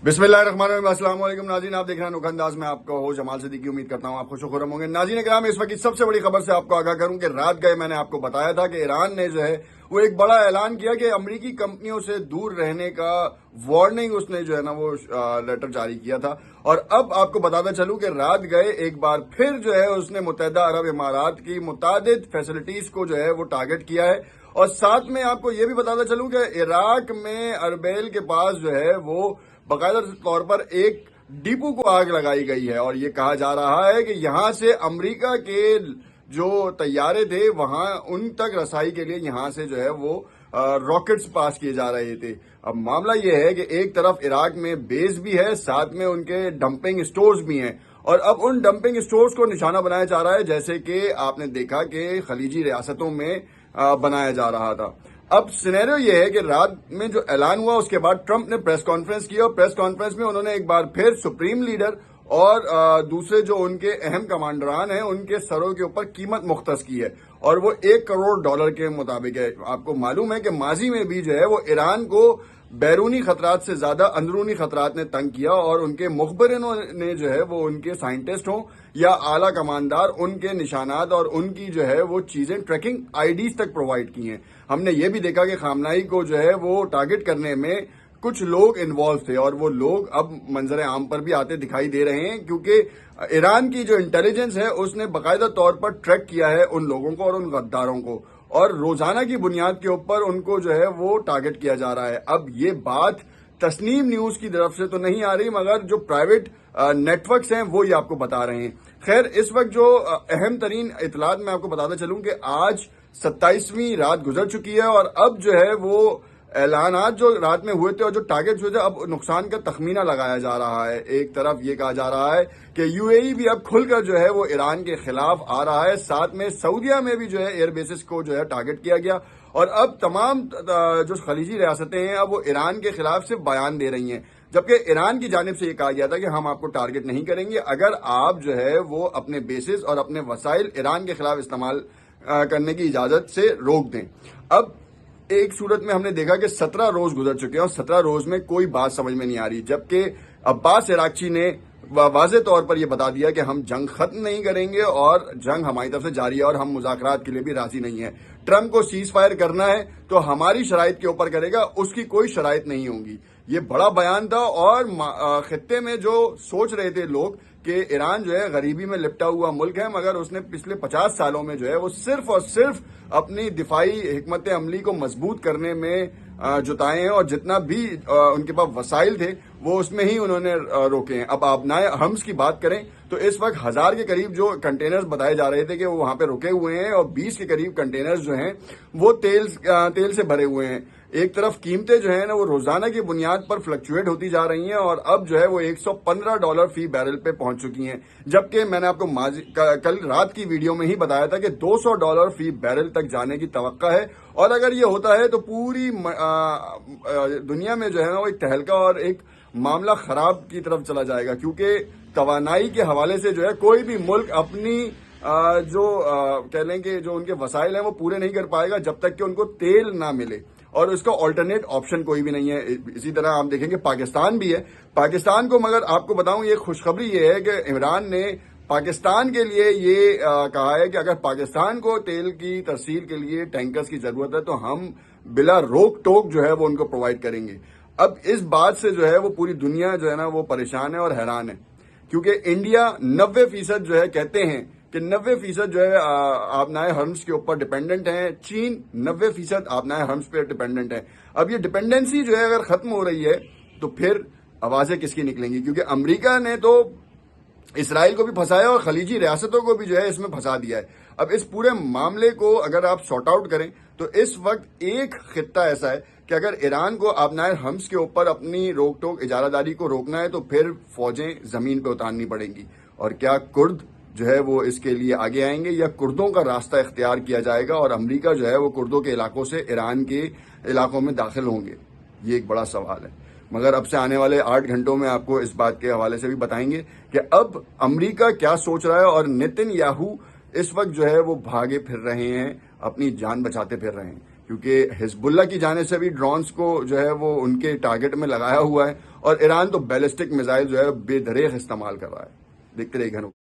बिस्मिल्लाहिर्रहमानिर्रहीम। अस्सलाम वालेकुम नाज़रीन, आप देख रहे हैं अनोखा अंदाज में। आपका हो जमाल सिद्दीकी। उम्मीद करता हूँ आप खुश खुरम होंगे। नाज़रीन किराम, इस वक्त की सबसे बड़ी खबर से आपको आगाह करूं कि रात गए मैंने आपको बताया था कि ईरान ने जो है वो एक बड़ा ऐलान किया कि अमरीकी कंपनियों से दूर रहने का वार्निंग उसने जो है ना वो लेटर जारी किया था। और अब आपको बताता चलूं कि रात गए एक बार फिर जो है उसने मुत्तहिदा अरब इमारात की मुतादिद फैसिलिटीज को जो है वो टारगेट किया है। और साथ में आपको ये भी बताता चलूं कि इराक में अरबेल के पास जो है वो बाकायदा तौर पर एक डिपो को आग लगाई गई है। और ये कहा जा रहा है कि यहां से अमेरिका के जो तैयारे थे वहां उन तक रसाई के लिए यहां से जो है वो रॉकेट्स पास किए जा रहे थे। अब मामला ये है कि एक तरफ इराक में बेस भी है, साथ में उनके डंपिंग स्टोर्स भी हैं। और अब उन डंपिंग स्टोर्स को निशाना बनाया जा रहा है, जैसे कि आपने देखा कि खलीजी रियासतों में बनाया जा रहा था। अब सिनेरियो ये है कि रात में जो ऐलान हुआ उसके बाद ट्रंप ने प्रेस कॉन्फ्रेंस की और प्रेस कॉन्फ्रेंस में उन्होंने एक बार फिर सुप्रीम लीडर और दूसरे जो उनके अहम कमांडरान हैं उनके सरों के ऊपर कीमत मुख्तस की है। और वो $1 करोड़ के मुताबिक है। आपको मालूम है कि माजी में भी जो है वो ईरान को बैरूनी खतरात से ज्यादा अंदरूनी खतरात ने तंग किया और उनके मुखबरिनों ने जो है वो उनके साइंटिस्ट हों या आला कमांडार उनके निशानात और उनकी जो है वो चीजें ट्रैकिंग आईडीज तक प्रोवाइड की हैं। हमने ये भी देखा कि खामनाई को जो है वो टारगेट करने में कुछ लोग इन्वॉल्व थे और वो लोग अब मंजर आम पर भी आते दिखाई दे रहे हैं, क्योंकि ईरान की जो इंटेलिजेंस है उसने बाकायदा तौर पर ट्रैक किया है उन लोगों को और उन गद्दारों को, और रोजाना की बुनियाद के ऊपर उनको जो है वो टारगेट किया जा रहा है। अब ये बात तस्नीम न्यूज की तरफ से तो नहीं आ रही, मगर जो प्राइवेट नेटवर्क्स हैं वो ये आपको बता रहे हैं। खैर, इस वक्त जो अहम तरीन इतलात मैं आपको बताता चलूं कि आज 27वीं रात गुजर चुकी है और अब जो है वो ऐलानात जो रात में हुए थे और जो टारगेट्स हुए थे, अब नुकसान का तखमीना लगाया जा रहा है। एक तरफ ये कहा जा रहा है कि यूएई भी अब खुलकर जो है वो ईरान के खिलाफ आ रहा है, साथ में सऊदीया में भी जो है एयर बेसिस को जो है टारगेट किया गया। और अब तमाम जो खलीजी रियासतें हैं अब वो ईरान के खिलाफ सिर्फ बयान दे रही हैं, जबकि ईरान की जानिब से ये कहा गया था कि हम आपको टारगेट नहीं करेंगे अगर आप जो है वो अपने बेसिस और अपने वसाइल ईरान के खिलाफ इस्तेमाल करने की इजाजत से रोक दें। अब एक सूरत में हमने देखा कि 17 रोज गुजर चुके हैं और 17 रोज में कोई बात समझ में नहीं आ रही, जबकि अब्बास इराक्ची ने वाज़े तौर पर यह बता दिया कि हम जंग खत्म नहीं करेंगे और जंग हमारी तरफ से जारी है और हम मुज़ाकरात के लिए भी राजी नहीं है। ट्रंप को सीज फायर करना है तो हमारी शराइत के ऊपर करेगा, उसकी कोई शराइत नहीं होगी। ये बड़ा बयान था। और खित्ते में जो सोच रहे थे लोग कि ईरान जो है गरीबी में लिपटा हुआ मुल्क है, मगर उसने पिछले 50 सालों में जो है वो सिर्फ और सिर्फ अपनी दिफाई हिकमत अमली को मजबूत करने में जुटाए हैं और जितना भी उनके पास वसाइल थे वो उसमें ही उन्होंने रोके हैं। अब आबनाए हम्स की बात करें तो इस वक्त 1000 के करीब जो कंटेनर्स बताए जा रहे थे कि वो वहां पे रुके हुए हैं और 20 के करीब कंटेनर्स जो हैं वो तेल से भरे हुए हैं। एक तरफ कीमतें जो है ना वो रोजाना की बुनियाद पर फ्लक्चुएट होती जा रही हैं और अब जो है वो $115 फी बैरल पे पहुंच चुकी हैं, जबकि मैंने आपको कल रात की वीडियो में ही बताया था कि $200 फी बैरल तक जाने की तवक्का है। और अगर ये होता है तो पूरी दुनिया में जो है ना वो एक तहलका और एक मामला खराब की तरफ चला जाएगा, क्योंकि तवानाई के हवाले से जो है कोई भी मुल्क अपनी जो कह लें कि जो उनके वसाइल हैं वो पूरे नहीं कर पाएगा जब तक कि उनको तेल ना मिले, और उसका ऑल्टरनेट ऑप्शन कोई भी नहीं है। इसी तरह आप देखेंगे पाकिस्तान भी है। पाकिस्तान को मगर आपको बताऊं ये खुशखबरी ये है कि इमरान ने पाकिस्तान के लिए ये कहा है कि अगर पाकिस्तान को तेल की तरसील के लिए टैंकर्स की जरूरत है तो हम बिला रोक टोक जो है वो उनको प्रोवाइड करेंगे। अब इस बात से जो है वो पूरी दुनिया जो है ना वो परेशान है और हैरान है, क्योंकि इंडिया 90% जो है कहते हैं कि 90% जो है आबनाए हर्म्स के ऊपर डिपेंडेंट है। चीन 90% आबनाए हर्म्स पे डिपेंडेंट है। अब ये डिपेंडेंसी जो है अगर खत्म हो रही है तो फिर आवाजें किसकी निकलेंगी, क्योंकि अमेरिका ने तो इसराइल को भी फंसाया और खलीजी रियासतों को भी जो है इसमें फंसा दिया है। अब इस पूरे मामले को अगर आप सॉर्ट आउट करें तो इस वक्त एक खित्ता ऐसा है कि अगर ईरान को आबनाए हम्स के ऊपर अपनी रोक टोक इजारादारी को रोकना है तो फिर फौजें जमीन पर उतारनी पड़ेंगी। और क्या कुर्द जो है वो इसके लिए आगे आएंगे या कुर्दों का रास्ता इख्तियार किया जाएगा और अमेरिका जो है वो कुर्दों के इलाकों से ईरान के इलाकों में दाखिल होंगे? ये एक बड़ा सवाल है। मगर अब से आने वाले 8 घंटों में आपको इस बात के हवाले से भी बताएंगे कि अब अमेरिका क्या सोच रहा है। और नेतन्याहू इस वक्त जो है वो भागे फिर रहे हैं, अपनी जान बचाते फिर रहे हैं। کیونکہ حزب اللہ کی جانب سے بھی ڈرونز کو جو ہے وہ ان کے ٹارگٹ میں لگایا ہوا ہے، اور ایران تو بیلسٹک میزائل جو ہے بے دریغ استعمال کر رہا ہے. دیکھتے رہیے گھنوں.